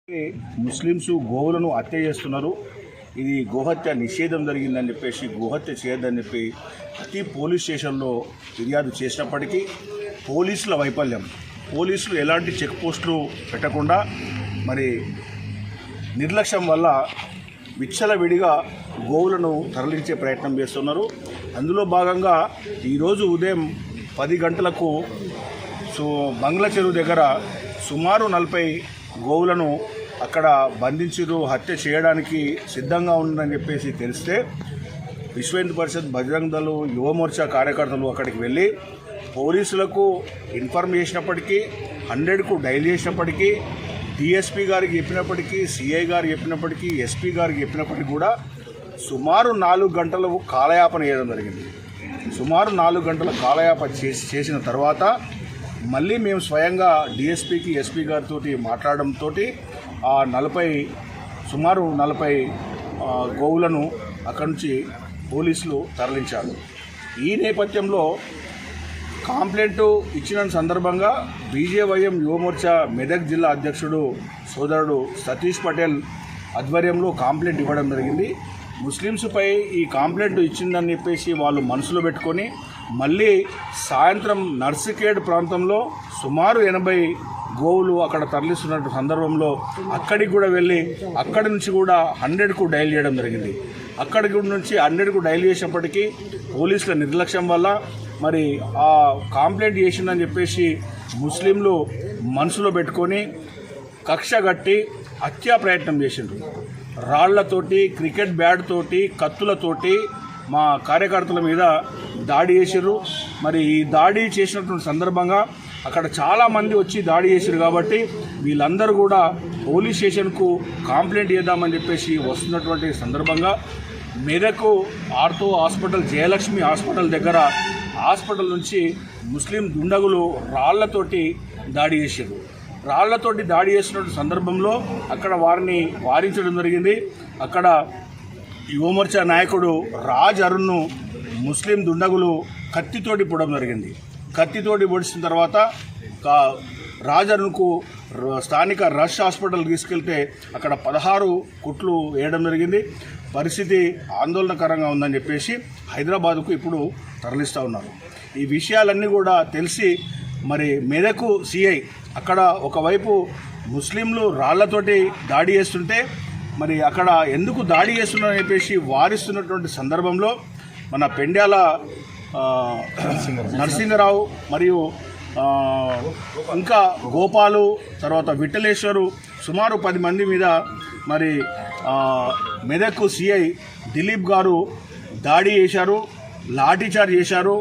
Muslims గోవులను హత్య చేస్తున్నారు. ఇది గోహత్య నిషేధం జరిగిందని చెప్పేసి గోహత్య చేయొద్దని చెప్పి ప్రతి పోలీస్ స్టేషన్లో ఫిర్యాదు చేసినప్పటికీ పోలీసుల వైఫల్యం, పోలీసులు ఎలాంటి చెక్ పోస్టులు పెట్టకుండా మరి నిర్లక్ష్యం వల్ల విచ్చలవిడిగా గోవులను తరలించే ప్రయత్నం చేస్తున్నారు. అందులో భాగంగా ఈరోజు ఉదయం 10 గంటలకు బంగ్లా చెరువు దగ్గర సుమారు 40 గోవులను అక్కడ బంధించారు, హత్య చేయడానికి సిద్ధంగా ఉందని చెప్పేసి తెలిస్తే విశ్వ హిందూ పరిషత్, బజరంగ్ దళ్, యువమోర్చా కార్యకర్తలు అక్కడికి వెళ్ళి పోలీసులకు ఇన్ఫార్మ్ చేసినప్పటికీ, 100కు డైల్ చేసినప్పటికీ, డిఎస్పీ గారికి చెప్పినప్పటికీ, సిఐ గారు చెప్పినప్పటికీ, ఎస్పీ గారికి చెప్పినప్పటికీ కూడా సుమారు 4 గంటలు కాలయాపన చేయడం జరిగింది. సుమారు 4 గంటల కాలయాపన చేసిన తర్వాత మళ్ళీ మేము స్వయంగా డిఎస్పీకి, ఎస్పీ గారితో మాట్లాడడంతో ఆ సుమారు 40 గోవులను అక్కడి నుంచి పోలీసులు తరలించారు. ఈ నేపథ్యంలో కంప్లైంట్ ఇచ్చిన సందర్భంగా బీజేవైఎం యువమోర్చా మెదక్ జిల్లా అధ్యక్షుడు సోదరుడు సతీష్ పటేల్ ఆధ్వర్యంలో కంప్లైంట్ ఇవ్వడం జరిగింది. ముస్లిమ్స్పై ఈ కంప్లైంట్ ఇచ్చిందని చెప్పేసి వాళ్ళు మనసులో పెట్టుకొని మళ్ళీ సాయంత్రం నర్సికేడ్ ప్రాంతంలో సుమారు 80 గోవులు అక్కడ తరలిస్తున్న సందర్భంలో అక్కడికి కూడా వెళ్ళి అక్కడి నుంచి కూడా 100కు డైల్ చేయడం జరిగింది. అక్కడి నుంచి 100కు డైల్ చేసినప్పటికీ పోలీసుల నిర్లక్ష్యం వల్ల మరి ఆ కంప్లైంట్ చేసిందని చెప్పేసి ముస్లింలు మనసులో పెట్టుకొని కక్ష కట్టి హత్యా ప్రయత్నం చేసిండ్రు. రాళ్లతోటి, క్రికెట్ బ్యాట్ తోటి, కత్తులతోటి మా కార్యకర్తల మీద దాడి చేసిర్రు. మరి ఈ దాడి చేసినటువంటి సందర్భంగా అక్కడ చాలామంది వచ్చి దాడి చేశారు కాబట్టి వీళ్ళందరూ కూడా పోలీస్ స్టేషన్కు కంప్లైంట్ చేద్దామని చెప్పేసి వస్తున్నటువంటి సందర్భంగా Medak ortho hospital, Jayalakshmi hospital దగ్గర హాస్పిటల్ నుంచి ముస్లిం దుండగులు రాళ్లతోటి దాడి చేశారు. రాళ్లతోటి దాడి చేసినటువంటి సందర్భంలో అక్కడ వారిని వారించడం జరిగింది. అక్కడ యువమోర్చా నాయకుడు రాజ్ అరుణ్ను ముస్లిం దుండగులు కత్తితోటి పొడడం జరిగింది. కత్తితోటి పొడిచిన తర్వాత రాజ్ అరుణ్కు స్థానిక రష్ హాస్పిటల్ తీసుకెళ్తే అక్కడ 16 కుట్లు వేయడం జరిగింది. పరిస్థితి ఆందోళనకరంగా ఉందని చెప్పేసి హైదరాబాద్కు ఇప్పుడు తరలిస్తూ ఉన్నారు. ఈ విషయాలన్నీ కూడా తెలిసి మరి మెదకు సిఐ అక్కడ ఒకవైపు ముస్లింలు రాళ్లతోటి దాడి చేస్తుంటే మరి అక్కడ ఎందుకు దాడి చేస్తున్నారని చెప్పేసి వారిస్తున్నటువంటి సందర్భంలో మన పెండ్యాల నరసింగరావు మరియు ఇంకా గోపాలు, తర్వాత విఠలేశ్వరు, సుమారు 10 మంది మీద మరి మెదక్ సిఐ దిలీప్ గారు దాడి చేశారు, లాఠీచార్జ్ చేశారు.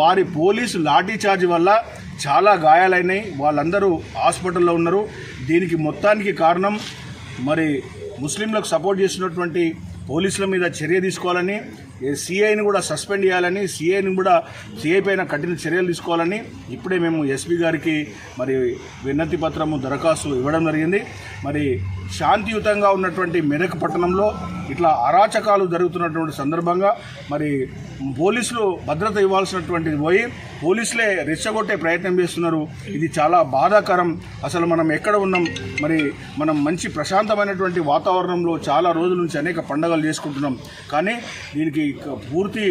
వారి పోలీసు లాఠీచార్జ్ వల్ల చాలా గాయాలైనాయి. వాళ్ళందరూ హాస్పిటల్లో ఉన్నారు. దీనికి మొత్తానికి కారణం మరి ముస్లింలకు సపోర్ట్ చేసినటువంటి పోలీసుల మీద చర్య తీసుకోవాలని, సిఐని కూడా సస్పెండ్ చేయాలని, సిఐ పైన కఠిన చర్యలు తీసుకోవాలని ఇప్పుడే మేము ఎస్పీ గారికి మరి వినతి పత్రము, దరఖాస్తు ఇవ్వడం జరిగింది. మరి శాంతియుతంగా ఉన్నటువంటి మెదక్ పట్టణంలో ఇట్లా అరాచకాలు జరుగుతున్నటువంటి సందర్భంగా మరి పోలీసులు భద్రత ఇవ్వాల్సినటువంటిది పోయి పోలీసులే రెచ్చగొట్టే ప్రయత్నం చేస్తున్నారు. ఇది చాలా బాధాకరం. అసలు మనం ఎక్కడ ఉన్నాం? మరి మనం మంచి ప్రశాంతమైనటువంటి వాతావరణంలో చాలా రోజుల నుంచి అనేక పండుగలు చేసుకుంటున్నాం. కానీ దీనికి పూర్తి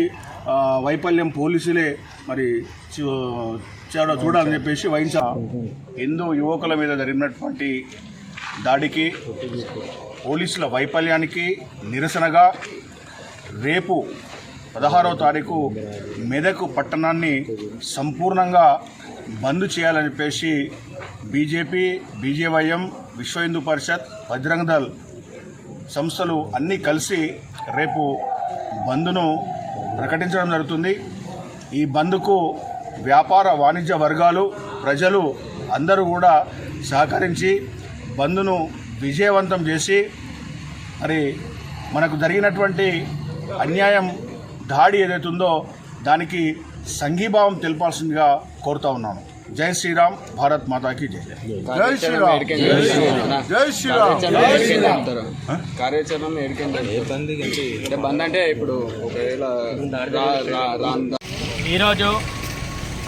వైఫల్యం పోలీసులే మరి చూడాలని చెప్పేసి హిందూ యువకుల మీద జరిగినటువంటి దాడికి, పోలీసుల వైఫల్యానికి నిరసనగా రేపు 16వ తారీఖు మెదక్ పట్టణాన్ని సంపూర్ణంగా బంద్ చేయాలని చెప్పేసి బీజేపీ, బీజేవైఎం, విశ్వ హిందూ పరిషత్, బజరంగ్ దళ్ సంస్థలు అన్నీ కలిసి రేపు బంద్ను ప్రకటించడం జరుగుతుంది. ఈ బంద్కు వ్యాపార వాణిజ్య వర్గాలు, ప్రజలు అందరూ కూడా సహకరించి బంద్ను విజయవంతం చేసి మరి మనకు జరిగినటువంటి అన్యాయం, దాడి ఏదైతుందో దానికి సంఘీభావం తెలపాల్సిందిగా కోరుతా ఉన్నాను. జై శ్రీరామ్, భారత్ మాతాకి జై. జై శ్రీరామ్, జై శ్రీరామ్. ఈరోజు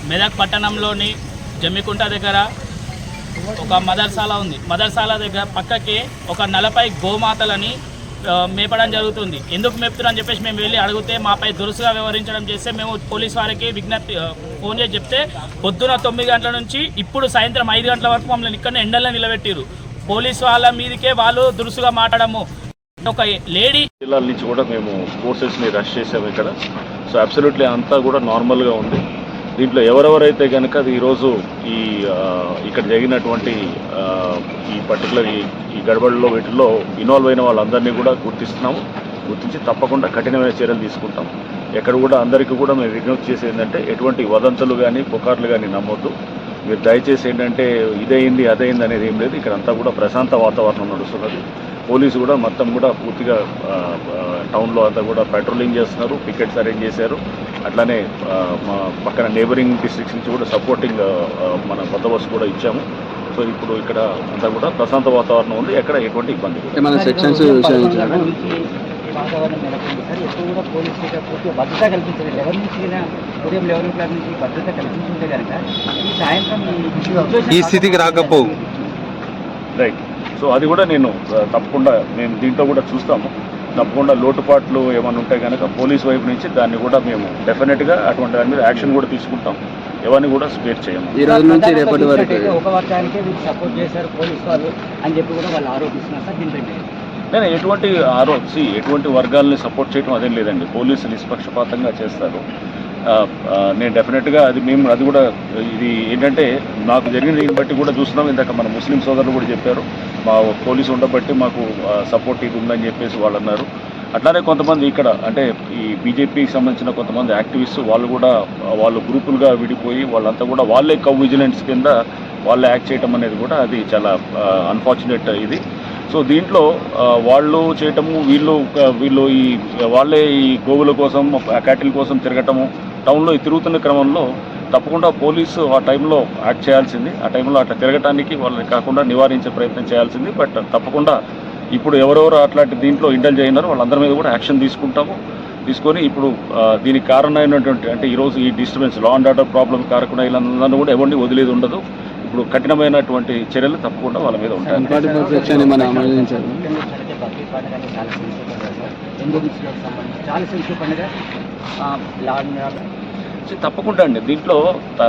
మెదక్ పట్టణంలోని జమ్మికుంట దగ్గర ఒక మదర్సాలా ఉంది. మదర్సాలా దగ్గర పక్కకి ఒక 40 గోమాతలని మేపడం జరుగుతుంది. ఎందుకు మేపుతున్నారని చెప్పేసి మేము వెళ్ళి అడిగితే మాపై దురుసుగా వ్యవహరించడం చేస్తే మేము పోలీస్ వారికి విజ్ఞప్తి ఫోన్ చేసి చెప్తే పొద్దున 9 గంటల నుంచి ఇప్పుడు సాయంత్రం 5 గంటల వరకు మమ్మల్ని ఇక్కడ ఎండల్లో నిలబెట్టారు. పోలీస్ వాళ్ళ మీదకే వాళ్ళు దురుసుగా మాట్లాడము. ఒక లేడీ జిల్లాల నుంచి కూడా మేము ఫోర్సెస్ని రష్ చేసాము ఇక్కడ. సో అబ్సల్యూట్లీ అంతా కూడా నార్మల్గా ఉంది. దీంట్లో ఎవరెవరైతే కనుక అది ఈరోజు ఇక్కడ జరిగినటువంటి ఈ పర్టికులర్ ఈ గడబడిలో వీటిల్లో ఇన్వాల్వ్ అయిన వాళ్ళందరినీ కూడా గుర్తిస్తున్నాము. గుర్తించి తప్పకుండా కఠినమైన చర్యలు తీసుకుంటాం. ఎక్కడ కూడా అందరికీ కూడా మేము విజ్ఞప్తి చేసేది ఏంటంటే ఎటువంటి వదంతులు కానీ పుకార్లు కానీ నమ్మొద్దు. మీరు దయచేసి ఏంటంటే ఇదైంది అదైంది అనేది ఏం లేదు. ఇక్కడ అంతా కూడా ప్రశాంత వాతావరణం నడుస్తున్నది. పోలీసు కూడా మొత్తం కూడా పూర్తిగా టౌన్లో అంతా కూడా పెట్రోలింగ్ చేస్తున్నారు, పికెట్స్ అరేంజ్ చేశారు. అట్లానే మా పక్కన నేబరింగ్ డిస్ట్రిక్ట్స్ నుంచి కూడా సపోర్టింగ్ మన బందోబస్తు కూడా ఇచ్చాము. సో ఇప్పుడు ఇక్కడ అంతా కూడా ప్రశాంత వాతావరణం ఉంది. ఎక్కడ ఎటువంటి ఇబ్బంది వాతావరణం నెలకొంది సార్. ఎప్పుడు కూడా పోలీసులు పూర్తిగా భద్రత కల్పించారు. 11 నుంచి ఉదయం 11 o'clock నుంచి భద్రత కల్పించుంటే కనుక ఈ సాయంత్రం ఈ స్థితికి రాకపోవు. రైట్. సో అది కూడా నేను తప్పకుండా మేము దీంట్లో కూడా చూస్తాము. తప్పకుండా లోటుపాట్లు ఏమైనా ఉంటే కనుక పోలీస్ వైపు నుంచి దాన్ని కూడా మేము డెఫినెట్గా అటువంటి దాని మీద యాక్షన్ కూడా తీసుకుంటాం. ఎవరిని కూడా స్పేర్ చేయము. ఈ రోజు నుంచి రేపటి వరకు ఒక వర్గానికే వీళ్ళు సపోర్ట్ చేశారు పోలీసు వాళ్ళు అని చెప్పి కూడా వాళ్ళు ఆరోపిస్తున్నారు సార్. దీనిపై నేను ఎటువంటి వర్గాలని సపోర్ట్ చేయడం అదేం లేదండి. పోలీసులు నిష్పక్షపాతంగా చేస్తారు. నేను డెఫినెట్గా అది కూడా ఇది ఏంటంటే నాకు జరిగిన దీన్ని బట్టి కూడా చూస్తున్నాం. ఇందాక మన ముస్లిం సోదరులు కూడా చెప్పారు మా పోలీసు ఉండబట్టి మాకు సపోర్ట్ ఇది ఉందని చెప్పేసి వాళ్ళు అన్నారు. అట్లానే కొంతమంది ఇక్కడ అంటే ఈ బీజేపీకి సంబంధించిన కొంతమంది యాక్టివిస్ట్ వాళ్ళు గ్రూపులుగా విడిపోయి వాళ్ళంతా కూడా వాళ్ళే విజిలెన్స్ కింద వాళ్ళే యాక్ట్ చేయటం అనేది కూడా అది చాలా అన్ఫార్చునేట్ ఇది. సో దీంట్లో వాళ్ళు చేయటము వీళ్ళు వాళ్ళే ఈ గోవుల కోసం క్యాటిల్ కోసం తిరగటము టౌన్లో తిరుగుతున్న క్రమంలో తప్పకుండా పోలీసు ఆ టైంలో యాక్ట్ చేయాల్సింది. ఆ టైంలో అట్లా తిరగటానికి వాళ్ళని కాకుండా నివారించే ప్రయత్నం చేయాల్సింది. బట్ తప్పకుండా ఇప్పుడు ఎవరెవరు అట్లాంటి దీంట్లో ఇండల్జ్ అయినారో వాళ్ళందరి మీద కూడా యాక్షన్ తీసుకొని ఇప్పుడు దీనికి కారణమైనటువంటి అంటే ఈరోజు ఈ disturbance law and order problem కారకుండా వీళ్ళందరూ కూడా ఎవరిని వదిలేది ఉండదు. ఇప్పుడు కఠినమైనటువంటి చర్యలు తప్పకుండా వాళ్ళ మీద ఉంటాయి. తప్పకుండా అండి. దీంట్లో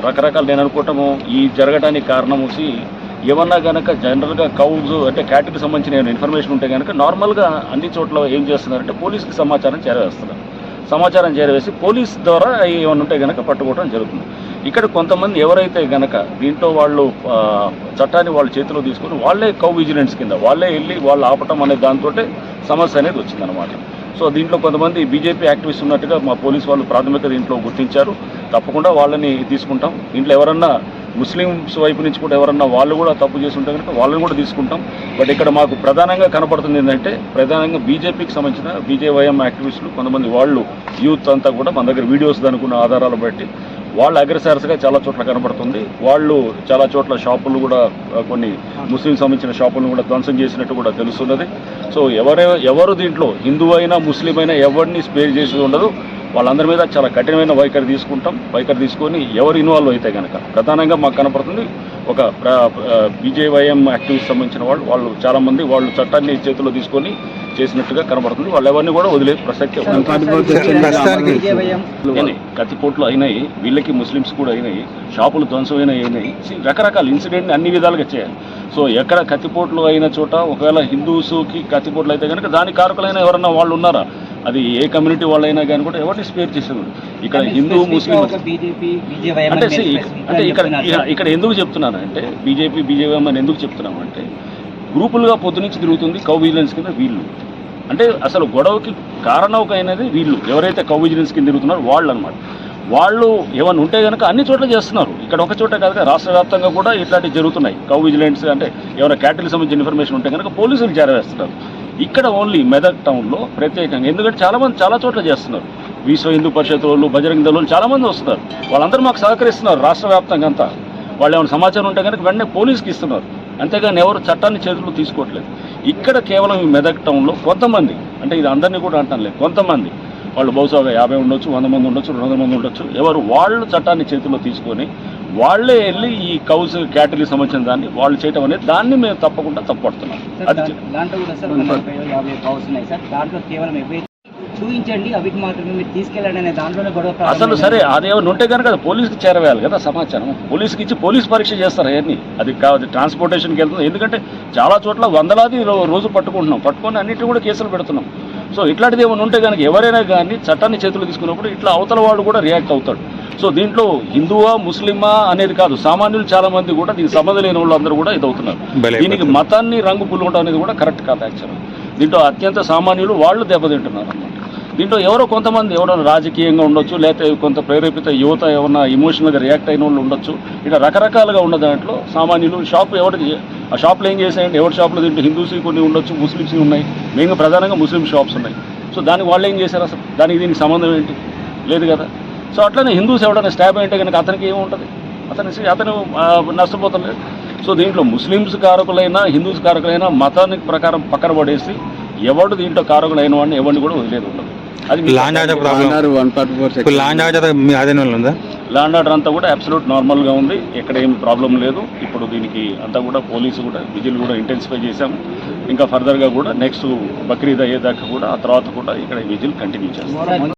రకరకాల నేను అనుకోవటము ఈ జరగడానికి కారణం వచ్చి ఏమన్నా కనుక జనరల్గా కౌజ్ అంటే క్యాటిల్కి సంబంధించిన ఇన్ఫర్మేషన్ ఉంటే కనుక నార్మల్గా అన్ని చోట్ల ఏం చేస్తున్నారంటే పోలీసుకి సమాచారం చేరవేస్తున్నారు. సమాచారం చేరవేసి పోలీస్ ద్వారా ఏమైనా ఉంటే కనుక పట్టుకోవడం జరుగుతుంది. ఇక్కడ కొంతమంది ఎవరైతే కనుక దీంట్లో వాళ్ళు చట్టాన్ని వాళ్ళ చేతిలో తీసుకొని వాళ్ళే విజిలెన్స్ కింద వాళ్ళే వెళ్ళి వాళ్ళు ఆపటం అనే దాంతో సమస్య అనేది వచ్చిందనమాట. సో దీంట్లో కొంతమంది బీజేపీ యాక్టివిస్ట్ ఉన్నట్టుగా మా పోలీసు వాళ్ళు ప్రాథమిక దీంట్లో గుర్తించారు. తప్పకుండా వాళ్ళని తీసుకుంటాం. దీంట్లో ఎవరన్నా ముస్లిమ్స్ వైపు నుంచి కూడా ఎవరన్నా వాళ్ళు కూడా తప్పు చేసి ఉంటే కనుక వాళ్ళని కూడా తీసుకుంటాం. బట్ ఇక్కడ మాకు ప్రధానంగా కనపడుతుంది ఏంటంటే ప్రధానంగా బీజేపీకి సంబంధించిన బీజేవైఎం యాక్టివిస్టులు కొంతమంది వాళ్ళు యూత్ అంతా కూడా మన దగ్గర వీడియోస్ అనుకున్న ఆధారాలు బట్టి వాళ్ళు అగ్రెసర్స్గా చాలా చోట్ల కనపడుతుంది. వాళ్ళు చాలా చోట్ల షాపులు కూడా కొన్ని ముస్లిం సంబంధించిన షాపులను కూడా ధ్వంసం చేసినట్టు కూడా తెలుస్తున్నది. సో ఎవరు దీంట్లో హిందూ అయినా ముస్లిం అయినా ఎవరిని స్పేర్ చేసేది ఉండదు. వాళ్ళందరి మీద చాలా కఠినమైన వైఖరి తీసుకొని ఎవరు ఇన్వాల్వ్ అయితే కనుక ప్రధానంగా మాకు కనపడుతుంది ఒక బీజేవైఎం యాక్టివిస్ట్ సంబంధించిన వాళ్ళు చాలామంది వాళ్ళు చట్టాన్ని చేతిలో తీసుకొని చేసినట్టుగా కనబడుతుంది. వాళ్ళు ఎవరిని కూడా వదిలే ప్రసక్తి కత్తిపోట్లు అయినాయి, వీళ్ళకి ముస్లిమ్స్ కూడా అయినాయి, షాపులు ధ్వంసమైనాయి. రకరకాల ఇన్సిడెంట్ని అన్ని విధాలుగా చేయాలి. సో ఎక్కడ కత్తిపోట్లు అయిన చోట ఒకవేళ హిందూస్కి కత్తిపోట్లు అయితే కనుక దాని కారకులైన ఎవరన్నా వాళ్ళు ఉన్నారా, అది ఏ కమ్యూనిటీ వాళ్ళైనా కానీ కూడా ఎవరిని స్పేర్ చేసేది. ఇక్కడ హిందూ ముస్లిం అంటే ఇక్కడ ఎందుకు చెప్తున్నాను అంటే బీజేవైఎం అని ఎందుకు చెప్తున్నాము అంటే గ్రూపులుగా పొద్దునుంచి తిరుగుతుంది విజిలెన్స్ కింద వీళ్ళు. అంటే అసలు గొడవకి కారణమైనది వీళ్ళు ఎవరైతే విజిలెన్స్ కింద తిరుగుతున్నారో వాళ్ళు అనమాట. వాళ్ళు ఏమైనా ఉంటే కనుక అన్ని చోట్ల చేస్తున్నారు. ఇక్కడ ఒక చోట కాదు రాష్ట్ర వ్యాప్తంగా కూడా ఇట్లాంటివి జరుగుతున్నాయి. విజిలెన్స్ అంటే ఏమైనా క్యాటిల్కి సంబంధించిన ఇన్ఫర్మేషన్ ఉంటే కనుక పోలీసులు చేరవేస్తున్నారు. ఇక్కడ ఓన్లీ మెదక్ టౌన్లో ప్రత్యేకంగా ఎందుకంటే చాలామంది చాలా చోట్ల చేస్తున్నారు. విశ్వ హిందూ పరిషత్ వాళ్ళు, బజరంగ దళాలు చాలామంది వస్తున్నారు. వాళ్ళందరూ మాకు సహకరిస్తున్నారు రాష్ట్ర వ్యాప్తంగా అంతా. వాళ్ళు ఏమైనా సమాచారం ఉంటే కనుక వెంటనే పోలీస్కి ఇస్తున్నారు. అంతేగాని ఎవరు చట్టాన్ని చేతుల్లో తీసుకోవట్లేదు. ఇక్కడ కేవలం ఈ మెదక్ టౌన్లో కొంతమంది, అంటే ఇది అందరినీ కూడా అంటాను లేదు, కొంతమంది వాళ్ళు బహుశా 50 ఉండొచ్చు, 100 మంది ఉండొచ్చు, 200 మంది ఉండొచ్చు, ఎవరు వాళ్ళు చట్టాన్ని చేతుల్లో తీసుకొని వాళ్ళే వెళ్ళి ఈ కౌస్ క్యాటరీకి సంబంధించిన దాన్ని వాళ్ళు చేయటం అనేది దాన్ని మేము తప్పకుండా తప్పడుతున్నాం. అది దాంట్లో కూడా సార్ 40-50 కౌస్ ఉన్నాయి సార్. దాంట్లో కేవలం చూపించండి అవికి మాత్రమే మీరు తీసుకెళ్ళండి అనే దాంట్లోనే గొడవ. అసలు సరే అదేమైనా ఉంటే కనుక అది పోలీసుకి చేరవేయాలి కదా సమాచారం. పోలీసుకి ఇచ్చి పోలీసు పరీక్ష చేస్తారు అవన్నీ. అది కాదు ట్రాన్స్పోర్టేషన్కి వెళ్తుంది. ఎందుకంటే చాలా చోట్ల వందలాది రోజు పట్టుకొని అన్నింటినీ కూడా కేసులు పెడుతున్నాం. సో ఇట్లాంటిది ఏమైనా ఉంటే కనుక ఎవరైనా కానీ చట్టాన్ని చేతులు తీసుకున్నప్పుడు ఇట్లా అవతల వాడు కూడా రియాక్ట్ అవుతాడు. సో దీంట్లో హిందువా ముస్లిమా అనేది కాదు, సామాన్యులు చాలా మంది కూడా దీనికి సంబంధం లేని వాళ్ళు అందరూ కూడా ఇది అవుతున్నారు. దీనికి మతాన్ని రంగు పుల్లడం అనేది కూడా కరెక్ట్ కాదు యాక్చువల్. దీంట్లో అత్యంత సామాన్యులు వాళ్ళు దెబ్బతింటున్నారు అన్నమాట. దీంట్లో ఎవరో కొంతమంది ఎవరైనా రాజకీయంగా ఉండొచ్చు, లేకపోతే కొంత ప్రేరేపిత యువత ఏమన్నా ఇమోషనల్గా రియాక్ట్ అయిన వాళ్ళు ఉండొచ్చు. ఇట్లా రకరకాలుగా ఉన్న దాంట్లో సామాన్యులు ఆ షాప్లో ఏం చేసాయండి, ఎవరి షాప్లో దీంట్లో హిందూస్ కొన్ని ఉండొచ్చు, ముస్లిమ్స్ ఉన్నాయి, మెయిన్గా ప్రధానంగా ముస్లిం షాప్స్ ఉన్నాయి. సో దానికి వాళ్ళు ఏం చేశారు అసలు, దానికి దీనికి సంబంధం ఏంటి లేదు కదా. సో అట్లనే హిందూస్ ఎవడైనా స్టాబ్ అంటే కనుక అతనికి ఏముంటుంది, అతను నష్టపోతలేదు. సో దీంట్లో ముస్లిమ్స్ కారకులైనా హిందూస్ కారకులైనా మతానికి ప్రకారం పక్కన పడేసి ఎవడు దీంట్లో కారకులైన వాడిని ఎవరిని కూడా వదిలేదు ఉండదు. అది లా అండ్ ఆర్డర్ అంతా కూడా అబ్సల్యూట్ నార్మల్గా ఉంది. ఎక్కడ ఏం ప్రాబ్లం లేదు. ఇప్పుడు దీనికి అంతా కూడా పోలీసు కూడా విజిల్ కూడా ఇంటెన్సిఫై చేశాము. ఇంకా ఫర్దర్గా కూడా నెక్స్ట్ బక్రీద్ అయ్యేదాకా కూడా ఆ తర్వాత కూడా ఇక్కడ విజిల్ కంటిన్యూ చేస్తాం.